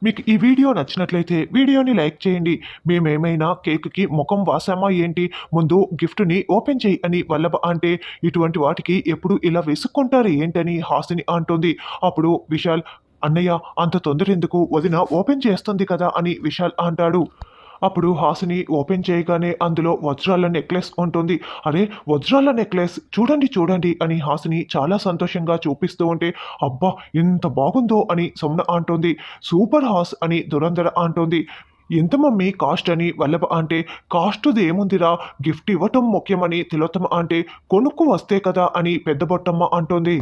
మీకు ఈ వీడియో నచ్చినట్లయితే వీడియోని లైక్ చేయండి. మేమేమైనా కేక్‌కి మొఖం వాసామా ఏంటి? ముందు గిఫ్ట్‌ని ఓపెన్ చెయ్యి అని వల్లభ అంటే, ఇటువంటి వాటికి ఎప్పుడు ఇలా విసుక్కుంటారు ఏంటని హాసిని అంటుంది. అప్పుడు విశాల్, "అన్నయ్య అంత తొందరెందుకు? వదిన ఓపెన్ చేస్తుంది కదా!" అని విశాల్ అంటాడు. అప్పుడు హాసిని ఓపెన్ చేయగానే అందులో వజ్రాల నెక్లెస్ ఉంటుంది. "అరే! వజ్రాల నెక్లెస్ చూడండి, చూడండి" అని హాసిని చాలా సంతోషంగా చూపిస్తూ ఉంటే, "అబ్బా! ఎంత బాగుందో" అని సొమ్న అంటుంది. "సూపర్ హాస్" అని దురంధర అంటుంది. "ఎంత మమ్మీ కాస్ట్" అని వల్లభ అంటే, "కాస్ట్‌ది ఏముందిరా, గిఫ్ట్ ఇవ్వటం ముఖ్యమని తిలోత్తమ అంటే, "కొనుక్కు వస్తే కదా" అని పెద్ద బొట్టమ్మ అంటోంది.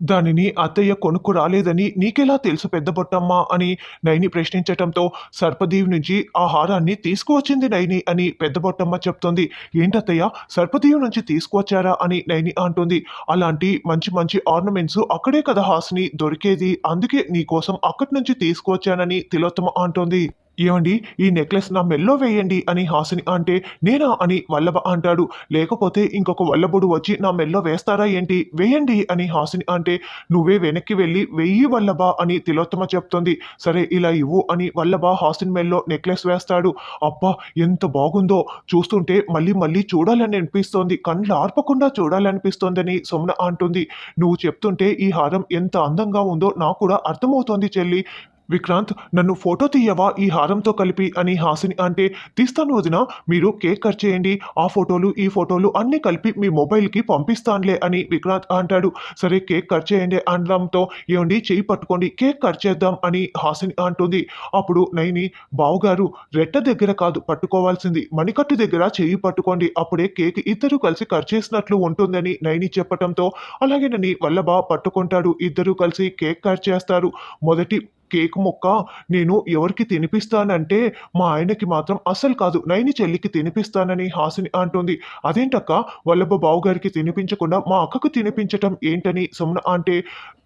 "దానిని అత్తయ్య కొనుక్కు రాలేదని నీకెలా తెలుసు పెద్ద బొట్టమ్మ" అని నైని ప్రశ్నించటంతో, "సర్పదీవి నుంచి ఆ హారాన్ని తీసుకువచ్చింది నైని" అని పెద్ద బొట్టమ్మ చెప్తుంది. "ఏంటత్తయ్య, సర్పదీవి నుంచి తీసుకువచ్చారా" అని నైని అంటుంది. "అలాంటి మంచి మంచి ఆర్నమెంట్స్ అక్కడే కదా హాసిని దొరికేది, అందుకే నీకోసం అక్కడి నుంచి తీసుకువచ్చానని తిలోత్తమ అంటోంది. "ఏవండీ, ఈ నెక్లెస్ నా మెల్లో వేయండి" అని హాసిని అంటే, "నేనా" అని వల్లభ అంటాడు. "లేకపోతే ఇంకొక వల్లభుడు వచ్చి నా మెల్లో వేస్తారా ఏంటి? వేయండి" అని హాసిని అంటే, "నువ్వే వెనక్కి వెళ్ళి వెయ్యి వల్లభ" అని తిలోత్తమ చెప్తుంది. "సరే ఇలా ఇవ్వు" అని వల్లభ హాసిని మెల్లో నెక్లెస్ వేస్తాడు. "అబ్బా! ఎంత బాగుందో, చూస్తుంటే మళ్ళీ మళ్ళీ చూడాలని అనిపిస్తోంది, కండ్లు ఆర్పకుండా చూడాలనిపిస్తోందని" సొమ్న అంటుంది. "నువ్వు చెప్తుంటే ఈ హారం ఎంత అందంగా ఉందో నాకు కూడా అర్థమవుతోంది చెల్లి. విక్రాంత్, నన్ను ఫోటో తీయవా ఈ హారంతో కలిపి" అని హాసిని అంటే, "తీస్తాను వదిన, మీరు కేక్ కట్ చేయండి, ఆ ఫోటోలు ఈ ఫోటోలు అన్నీ కలిపి మీ మొబైల్‌కి పంపిస్తానులే" అని విక్రాంత్ అంటాడు. "సరే కేక్ కట్ చేయండి" అనడంతో, "ఏవండీ చెయ్యి పట్టుకోండి, కేక్ కట్ చేద్దాం" అని హాసిని అంటుంది. అప్పుడు నైని, "బావగారు, రెట్ట దగ్గర కాదు పట్టుకోవాల్సింది, మణికట్టు దగ్గర చెయ్యి పట్టుకోండి, అప్పుడే కేక్ ఇద్దరూ కలిసి కట్ చేసినట్లు ఉంటుందని" నైని చెప్పటంతో, అలాగేనని వల్లభ పట్టుకుంటాడు. ఇద్దరూ కలిసి కేక్ కట్ చేస్తారు. మొదటి కేక్ ముక్క నేను ఎవరికి తినిపిస్తానంటే, మా ఆయనకి మాత్రం అస్సలు కాదు, నైని చెల్లికి తినిపిస్తానని హాసిని అంటుంది. "అదేంటక్కా, వల్లభ బావగారికి తినిపించకుండా మా అక్కకు తినిపించటం ఏంటని" సుమన అంటే,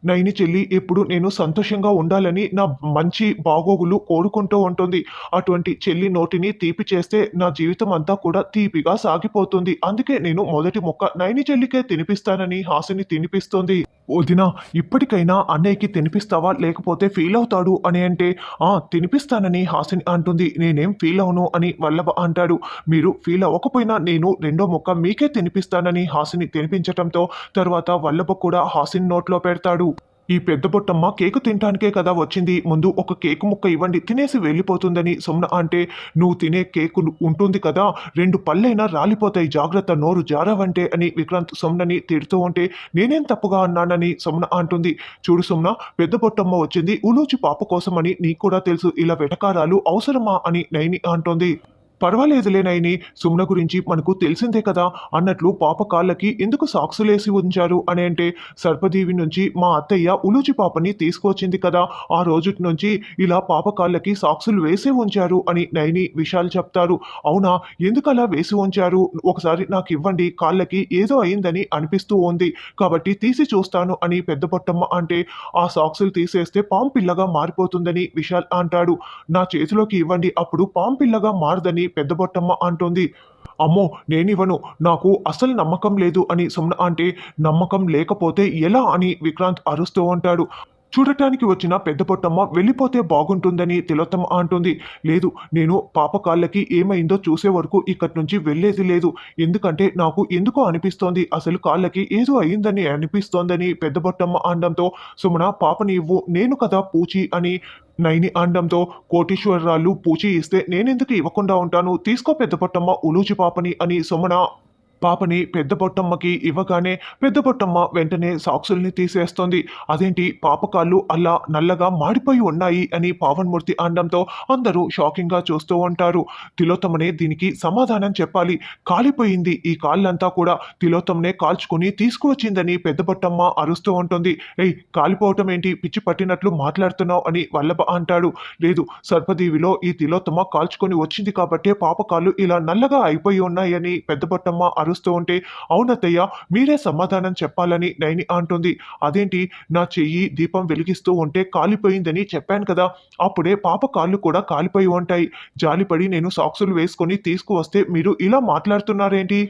"నైని చెల్లి ఎప్పుడు నేను సంతోషంగా ఉండాలని నా మంచి బాగోగులు కోరుకుంటూ ఉంటుంది. అటువంటి చెల్లి నోటిని తీపి చేస్తే నా జీవితం అంతా కూడా తీపిగా సాగిపోతుంది. అందుకే నేను మొదటి ముక్క నైని చెల్లికే తినిపిస్తానని" హాసిని తినిపిస్తుంది. "వదినా, ఇప్పటికైనా అన్నయ్యకి తినిపిస్తావా, లేకపోతే ఫీల్ అవుతాడు" అని అంటే, "ఆ, తినిపిస్తానని" హాసిని అంటుంది. "నేనేం ఫీల్ అవ్వను" అని వల్లభ అంటాడు. "మీరు ఫీల్ అవ్వకపోయినా నేను రెండో ముక్క మీకే తినిపిస్తానని" హాసిని తినిపించటంతో, తరువాత వల్లభ కూడా హాసిని నోట్లో పెడతాడు. "ఈ పెద్ద బొట్టమ్మ కేకు తినటానికే కదా వచ్చింది, ముందు ఒక కేకు ముక్క ఇవ్వండి, తినేసి వెళ్ళిపోతుందని" సొమ్న అంటే, "నువ్వు తినే కేకు ఉంటుంది కదా, 2 పళ్ళైనా రాలిపోతాయి, జాగ్రత్త, నోరు జారావంటే" అని విక్రాంత్ సొమ్నని తిడుతూ ఉంటే, "నేనేం తప్పుగా అన్నానని" సొమ్న అంటుంది. "చూడు సొమ్న, పెద్ద బొట్టమ్మ వచ్చింది ఉలూచి పాప కోసమని నీకు కూడా తెలుసు, ఇలా వెటకారాలు అవసరమా" అని నైని అంటోంది. "పర్వాలేదులే నైని, సుమన గురించి మనకు తెలిసిందే కదా, అన్నట్లు పాప కాళ్ళకి ఎందుకు సాక్సులేసి ఉంచారు" అని అంటే, "సర్పదీవి నుంచి మా అత్తయ్య ఉలూచి పాపని తీసుకొచ్చింది కదా, ఆ రోజుటి నుంచి ఇలా పాప కాళ్ళకి సాక్సులు వేసే ఉంచారు" అని నైని విశాల్ చెప్తారు. "అవునా, ఎందుకలా వేసి ఉంచారు? ఒకసారి నాకివ్వండి, కాళ్ళకి ఏదో అయిందని అనిపిస్తూ ఉంది, కాబట్టి తీసి చూస్తాను" అని పెద్ద బొట్టమ్మ అంటే, "ఆ సాక్సులు తీసేస్తే పాము పిల్లగా మారిపోతుందని" విశాల్ అంటాడు. "నా చేతిలోకి ఇవ్వండి, అప్పుడు పాము పిల్లగా మారదని" పెద్ద బొట్టమ్మ అంటోంది. "అమ్మో, నేనివ్వను, నాకు అసలు నమ్మకం లేదు" అని సుమన అంటే, "నమ్మకం లేకపోతే ఎలా" అని విక్రాంత్ అరుస్తూ ఉంటాడు. చూడటానికి వచ్చిన పెద్ద పొట్టమ్మ వెళ్ళిపోతే బాగుంటుందని తిలోత్తమ అంటుంది. "లేదు, నేను పాప కాళ్ళకి ఏమైందో చూసే వరకు ఇక్కడి నుంచి వెళ్ళేది లేదు. ఎందుకంటే నాకు ఎందుకో అనిపిస్తోంది, అసలు కాళ్ళకి ఏదో అయిందని అనిపిస్తోందని" పెద్ద బొట్టమ్మ అనడంతో, "సుమన, పాపని ఇవ్వు, నేను కదా పూచి" అని నైని అనడంతో, "కోటీశ్వరరాలు పూచి ఇస్తే నేనెందుకు ఇవ్వకుండా ఉంటాను, తీసుకో పెద్ద పొట్టమ్మ ఉలూచి పాపని" అని సుమన పాపని పెద్ద పొట్టమ్మకి ఇవ్వగానే, పెద్ద పొట్టమ్మ వెంటనే సాక్సుల్ని తీసేస్తోంది. "అదేంటి, పాప కాళ్ళు అలా నల్లగా మాడిపోయి ఉన్నాయి" అని పావన్మూర్తి అనడంతో, అందరూ షాకింగ్‌గా చూస్తూ ఉంటారు. తిలోత్తమనే దీనికి సమాధానం చెప్పాలి. "కాలిపోయింది ఈ కాళ్ళంతా కూడా, తిలోత్తమనే కాల్చుకొని తీసుకువచ్చిందని" పెద్ద పొట్టమ్మ అరుస్తూ ఉంటుంది. "ఏయ్, కాలిపోవటం ఏంటి, పిచ్చి పట్టినట్లు మాట్లాడుతున్నావు" అని వల్లభ అంటాడు. "లేదు, సర్పదీవిలో ఈ తిలోత్తమ కాల్చుకొని వచ్చింది కాబట్టే పాప కాళ్ళు ఇలా నల్లగా అయిపోయి ఉన్నాయని" పెద్ద పొట్టమ్మ అరుస్తూ ఉంటే, "అవునత్తయ్య, మీరే సమాధానం చెప్పాలని" నైని అంటుంది. "అదేంటి, నా చెయ్యి దీపం వెలిగిస్తూ ఉంటే కాలిపోయిందని చెప్పాను కదా, అప్పుడే పాప కాళ్ళు కూడా కాలిపోయి ఉంటాయి. జాలిపడి నేను సాక్సులు వేసుకొని తీసుకువస్తే మీరు ఇలా మాట్లాడుతున్నారేంటి?"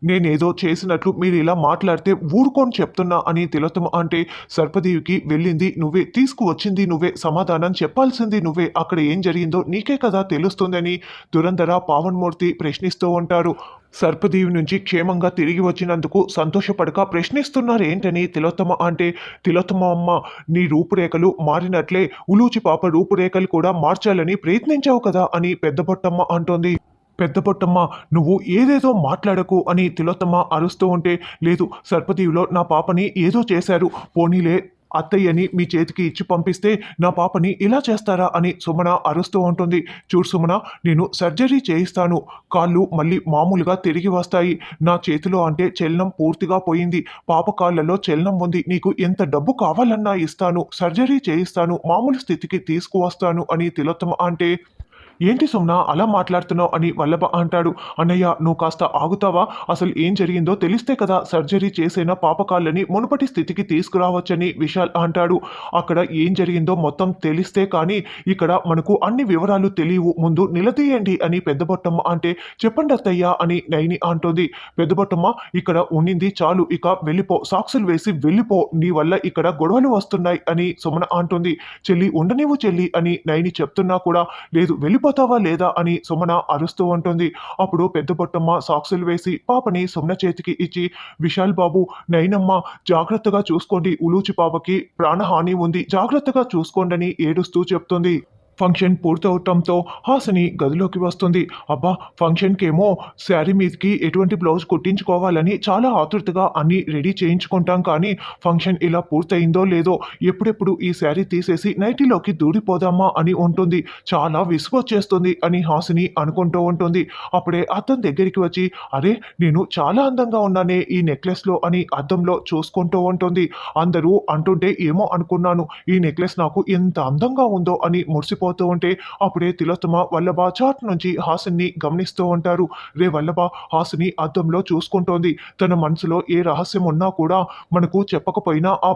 నేనేదో చేసినట్లు మీరు ఇలా మాట్లాడితే ఊరుకోని చెప్తున్నా అని తిలోత్తమ అంటే, సర్పదేవికి వెళ్ళింది నువ్వే, తీసుకువచ్చింది నువ్వే, సమాధానం చెప్పాల్సింది నువ్వే, అక్కడ ఏం జరిగిందో నీకే కదా తెలుస్తుందని దురంధర పావన్మూర్తి ప్రశ్నిస్తూ ఉంటారు. సర్పదేవి నుంచి క్షేమంగా తిరిగి వచ్చినందుకు సంతోషపడక ప్రశ్నిస్తున్నారు ఏంటని తిలోత్తమ అంటే, తిలోత్తమ అమ్మ, నీ రూపురేఖలు మారినట్లే ఉలూచి పాప రూపురేఖలు కూడా మార్చాలని ప్రయత్నించావు కదా అని పెద్ద బొట్టమ్మ అంటోంది. పెద్ద పొట్టమ్మ, నువ్వు ఏదేదో మాట్లాడకు అని తిలోత్తమ అరుస్తూ ఉంటే, లేదు సర్పదీవిలో నా పాపని ఏదో చేశారు, పోనీలే అత్తయ్యని మీ చేతికి ఇచ్చి పంపిస్తే నా పాపని ఇలా చేస్తారా అని సుమన అరుస్తూ ఉంటుంది. చూడు సుమన, నేను సర్జరీ చేయిస్తాను, కాళ్ళు మళ్ళీ మామూలుగా తిరిగి వస్తాయి, నా చేతిలో అంటే చలనం పూర్తిగా పోయింది, పాప కాళ్ళలో చలనం ఉంది, నీకు ఎంత డబ్బు కావాలన్నా ఇస్తాను, సర్జరీ చేయిస్తాను, మామూలు స్థితికి తీసుకువస్తాను అని తిలోత్తమ అంటే, ఏంటి సుమ్న అలా మాట్లాడుతున్నావు అని వల్లభ అంటాడు. అన్నయ్య, నువ్వు కాస్త ఆగుతావా? అసలు ఏం జరిగిందో తెలిస్తే కదా సర్జరీ చేసిన పాపకాళ్ళని మునుపటి స్థితికి తీసుకురావచ్చని విశాల్ అంటాడు. అక్కడ ఏం జరిగిందో మొత్తం తెలిస్తే కానీ ఇక్కడ మనకు అన్ని వివరాలు తెలియవు, ముందు నిలదీయండి అని పెద్దబొట్టమ్మ అంటే, చెప్పండి అత్తయ్య అని నైని అంటుంది. పెద్దబొట్టమ్మ, ఇక్కడ ఉండింది చాలు, ఇక వెళ్ళిపో, సాక్సులు వేసి వెళ్ళిపో, నీ వల్ల ఇక్కడ గొడవలు వస్తున్నాయి అని సుమన అంటుంది. చెల్లి ఉండనివ్వు చెల్లి అని నైని చెప్తున్నా కూడా, లేదు వెళ్ళిపోతావా లేదా అని సుమన అరుస్తూ ఉంటుంది. అప్పుడు పెద్ద పొట్టమ్మ సాక్సులు వేసి పాపని సుమన చేతికి ఇచ్చి, విశాల్ బాబు, నైనమ్మ జాగ్రత్తగా చూసుకోండి, ఉలూచి పాపకి ప్రాణహాని ఉంది, జాగ్రత్తగా చూసుకోండి ఏడుస్తూ చెప్తుంది. ఫంక్షన్ పూర్తవటంతో హాసిని గదిలోకి వస్తుంది. అబ్బా, ఫంక్షన్కేమో శారీ మీదకి ఎటువంటి బ్లౌజ్ కుట్టించుకోవాలని చాలా ఆతృతగా అన్నీ రెడీ చేయించుకుంటాం, కానీ ఫంక్షన్ ఇలా పూర్తయిందో లేదో, ఎప్పుడెప్పుడు ఈ శారీ తీసేసి నైటీలోకి దూరిపోదామా అని ఉంటుంది, చాలా విసుగొచ్చేస్తుంది అని హాసిని అనుకుంటూ ఉంటుంది. అప్పుడే అద్దం దగ్గరికి వచ్చి, అరే నేను చాలా అందంగా ఉన్నానే ఈ నెక్లెస్లో అని అద్దంలో చూసుకుంటూ ఉంటుంది. అందరూ అంటుంటే ఏమో అనుకున్నాను, ఈ నెక్లెస్ నాకు ఎంత అందంగా ఉందో అని మురిసిపోతూ ఉంటే అప్పుడే తిలోత్తమ వల్లభ చాట్ నుంచి హాసిని గమనిస్తూ ఉంటారు. రే వల్లభ, హాసిని అద్దంలో చూసుకుంటోంది, తన మనసులో ఏ రహస్యం ఉన్నా కూడా మనకు చెప్పకపోయినా ఆ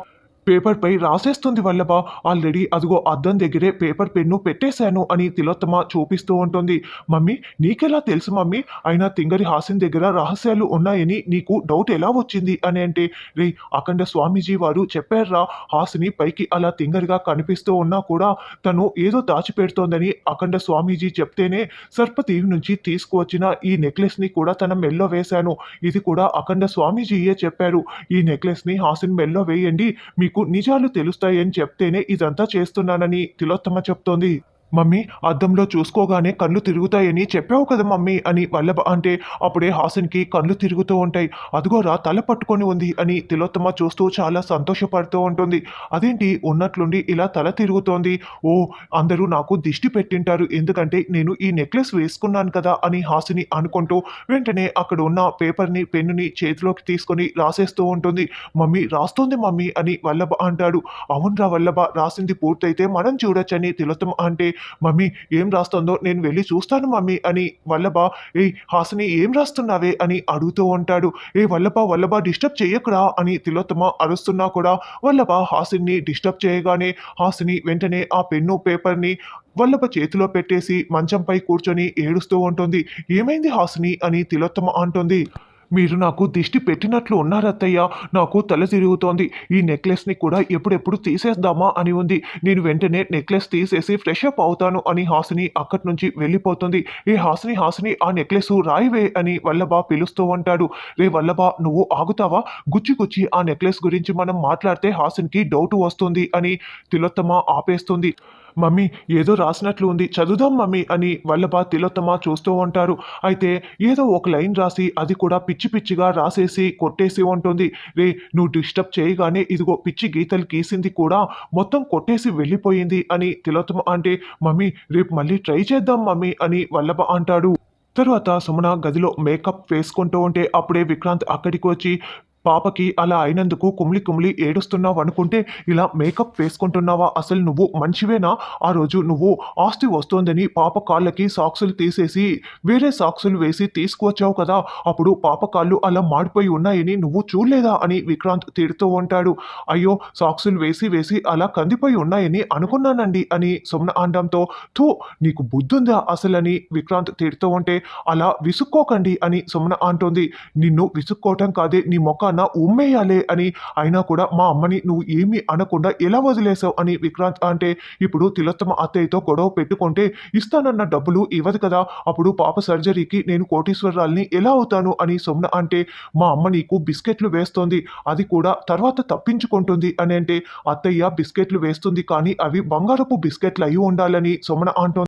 పేపర్ పై రాసేస్తుంది వల్లభ, ఆల్రెడీ అదిగో అద్దం దగ్గరే పేపర్ పెన్ను పెట్టేశాను అని తిలోత్తమ చూపిస్తూ ఉంటుంది. మమ్మీ, నీకెలా తెలుసు మమ్మీ, అయినా తింగరి హాసిన్ దగ్గర రహస్యాలు ఉన్నాయని నీకు డౌట్ ఎలా వచ్చింది అని అంటే, రే అఖండ స్వామీజీ వారు చెప్పారా, హాసిని పైకి అలా తింగరిగా కనిపిస్తూ ఉన్నా కూడా తను ఏదో దాచిపెడుతోందని అఖండ స్వామీజీ చెప్తేనే సర్పదీవి నుంచి తీసుకువచ్చిన ఈ నెక్లెస్ ని కూడా తన మెల్లో వేశాను, ఇది కూడా అఖండ స్వామీజీయే చెప్పారు, ఈ నెక్లెస్ ని హాసిన్ మెల్లో వేయండి, మీకు నిజాలు తెలుస్తాయని చెప్తేనే ఇదంతా చేస్తున్నానని తిలోత్తమ చెప్తోంది. మమ్మీ, అద్దంలో చూసుకోగానే కళ్ళు తిరుగుతాయని చెప్పావు కదా మమ్మీ అని వల్లభ అంటే, అప్పుడే హాసిన్కి కళ్ళు తిరుగుతూ ఉంటాయి. అదిగోరా తల పట్టుకొని ఉంది అని తిలోత్తమ చూస్తూ చాలా సంతోషపడుతూ ఉంటుంది. అదేంటి ఉన్నట్లుండి ఇలా తల తిరుగుతోంది, ఓ అందరూ నాకు దిష్టి పెట్టింటారు, ఎందుకంటే నేను ఈ నెక్లెస్ వేసుకున్నాను కదా అని హాసిని అనుకుంటూ వెంటనే అక్కడ ఉన్న పేపర్ని పెన్నుని చేతిలోకి తీసుకొని రాసేస్తూ ఉంటుంది. మమ్మీ రాస్తోంది మమ్మీ అని వల్లభ అంటాడు. అవునరా వల్లభ, రాసింది పూర్తయితే మనం చూడొచ్చని తిలోత్తమ అంటే, మమ్మీ ఏం రాస్తుందో నేను వెళ్ళి చూస్తాను మమ్మీ అని వల్లభ, ఏ హాసిని ఏం రాస్తున్నావే అని అడుగుతూ ఉంటాడు. ఏ వల్లభ డిస్టర్బ్ చేయకురా అని తిలోత్తమ అరుస్తున్నా కూడా వల్లభ హాసిని డిస్టర్బ్ చేయగానే హాసిని వెంటనే ఆ పెన్ను పేపర్ని వల్లభ చేతిలో పెట్టేసి మంచంపై కూర్చొని ఏడుస్తూ ఉంటుంది. ఏమైంది హాసిని అని తిలోత్తమ అంటుంది. మీరు నాకు దిష్టి పెట్టినట్లు ఉన్నారత్తయ్య, నాకు తల తిరుగుతోంది, ఈ నెక్లెస్ని కూడా ఎప్పుడెప్పుడు తీసేద్దామా అని ఉంది, నేను వెంటనే నెక్లెస్ తీసేసి ఫ్రెష్ అప్ అవుతాను అని హాసిని అక్కడి నుంచి వెళ్ళిపోతుంది. ఏ హాసిని హాసిని ఆ నెక్లెస్ రాయివే అని వల్లభ పిలుస్తూ ఉంటాడు. రే వల్లభ, నువ్వు ఆగుతావా, గుచ్చి గుచ్చి ఆ నెక్లెస్ గురించి మనం మాట్లాడితే హాసిన్కి డౌట్ వస్తుంది అని తిలోత్తమ ఆపేస్తుంది. మమ్మీ ఏదో రాసినట్లు ఉంది, చదువుదాం మమ్మీ అని వల్లభ తిలోత్తమ చూస్తూ ఉంటారు. అయితే ఏదో ఒక లైన్ రాసి అది కూడా పిచ్చి పిచ్చిగా రాసేసి కొట్టేసి ఉంటుంది. రే నువ్వు డిస్టర్బ్ చేయగానే ఇదిగో పిచ్చి గీతలు గీసింది కూడా మొత్తం కొట్టేసి వెళ్ళిపోయింది అని తిలోత్తమ అంటే, మమ్మీ రేపు మళ్ళీ ట్రై చేద్దాం మమ్మీ అని వల్లభ అంటాడు. తరువాత సుమన గదిలో మేకప్ వేసుకుంటూ ఉంటే అప్పుడే విక్రాంత్ అక్కడికి వచ్చి, పాపకి అలా అయినందుకు కుమిలి కుమిలి ఏడుస్తున్నావనుకుంటే ఇలా మేకప్ వేసుకుంటున్నావా? అసలు నువ్వు మనిషివేనా? ఆ రోజు నువ్వు ఆస్తి వస్తోందని పాప కాళ్ళకి సాక్సులు తీసేసి వేరే సాక్సులు వేసి తీసుకువచ్చావు కదా! అప్పుడు పాప కాళ్ళు అలా మాడిపోయి ఉన్నాయని నువ్వు చూడలేదా? అని విక్రాంత్ తిడుతూ ఉంటాడు. అయ్యో! సాక్సులు వేసి వేసి అలా కందిపోయి ఉన్నాయని అనుకున్నానండి అని సుమన అనడంతో థూ! నీకు బుద్ధుందా అసలని విక్రాంత్ తిడుతూ ఉంటే అలా విసుక్కోకండి అని సుమన అంటోంది. నిన్ను విసుక్కోవటం కాదే నీ మొఖాన ఉమ్మేయాలే అని అయినా కూడా మా అమ్మని నువ్వు ఏమీ అనకుండా ఎలా వదిలేసావు అని విక్రాంత్ అంటే ఇప్పుడు తిలోత్తమ అత్తయ్యతో గొడవ పెట్టుకుంటే ఇస్తానన్న డబ్బులు ఇవ్వదు కదా అప్పుడు పాప సర్జరీకి నేను కోటీశ్వరరాల్ని ఎలా అవుతాను అని సుమన అంటే మా అమ్మ నీకు బిస్కెట్లు వేస్తోంది అది కూడా తర్వాత తప్పించుకుంటుంది అని అంటే అత్తయ్య బిస్కెట్లు వేస్తుంది కానీ అవి బంగారపు బిస్కెట్లు అయి ఉండాలని సుమన అంటోంది